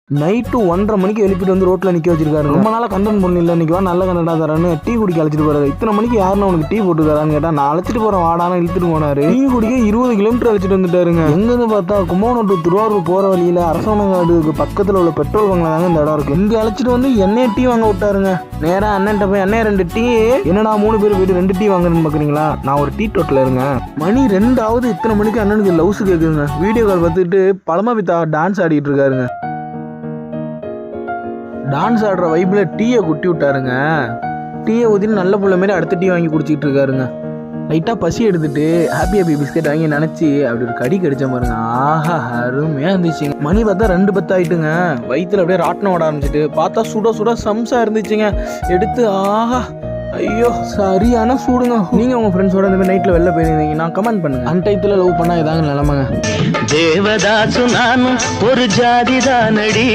Night 1:30 மணிக்கு எழுப்பிட்டு வந்து ரோட்ல நிக்க வச்சிருக்காரு. ரொம்ப நாளா கண்டென்ட் பண்ணல, இன்னைக்கு வா நல்ல கண்டா தரான்னு டீ குடிக்க அழைச்சிட்டு போறாரு. இத்தனை மணிக்கு யாருன்னு உனக்கு டீ போட்டு தரான்னு கேட்டா, நான் அழைச்சிட்டு போறேன் வாடான்னு இழுத்துட்டு போனாரு. டீ குடிக்க 20 கிலோமீட்டர் அழைச்சிட்டு வந்துட்டாருங்க. எங்கன்னு பார்த்தா கும்பகோணம் டு திருவாரூர் போற வழியில அரசாங்கத்துக்கு பக்கத்துல உள்ள பெட்ரோல் பங்க்ல தாங்க இந்த இடம் இருக்கு. இங்க அழைச்சிட்டு வந்து என்னைய டீ வாங்க விட்டாருங்க. நேரா அண்ணன்ட்ட போய் அண்ணே 2 டீ. என்னடா 3 பேர் போயிட்டு 2 டீ வாங்கணும்னு பாக்குறீங்களா? நான் ஒரு டீ டோட்டல இருங்க. மணி 2 ஆகுது. இத்தனை மணிக்கு அண்ணனுக்கு லவ்ஸ் கேக்குதுங்க. வீடியோ கால் பார்த்துட்டு பழமா பித்தா டான்ஸ் ஆடிட்டு இருக்காருங்க. டான்ஸ் ஆடுற வைப்ல டீயை குட்டி விட்டாருங்க. டீயை ஊற்றின்னு நல்ல புள்ள மாரி அடுத்த டீ வாங்கி குடிச்சிட்டு இருக்காருங்க. லைட்டாக பசி எடுத்துட்டு ஹாப்பி பிஸ்கெட் வாங்கி நினச்சி அப்படி ஒரு கடி கடிச்ச பாருங்க. ஆஹா, அருமையாக இருந்துச்சுங்க. மணி பார்த்தா 2:10 ஆயிட்டுங்க. வயிற்றுல அப்படியே ராட்டினம் ஓட ஆரம்பிச்சிட்டு பார்த்தா சுட சுட சம்சா இருந்துச்சுங்க. எடுத்து ஆஹா, ஐயோ சரியான சூடுங்க. நீங்க உங்க ஃப்ரெண்ட்ஸோட இந்த மாதிரி நைட்ல வெளில போயிருந்தீங்கன்னா கமெண்ட் பண்ணுங்க. அன்டைத்துல லவ் பண்ணா இதாங்க நிலமைங்க. தேவதாசு நானும் ஒரு ஜாதிதானடி.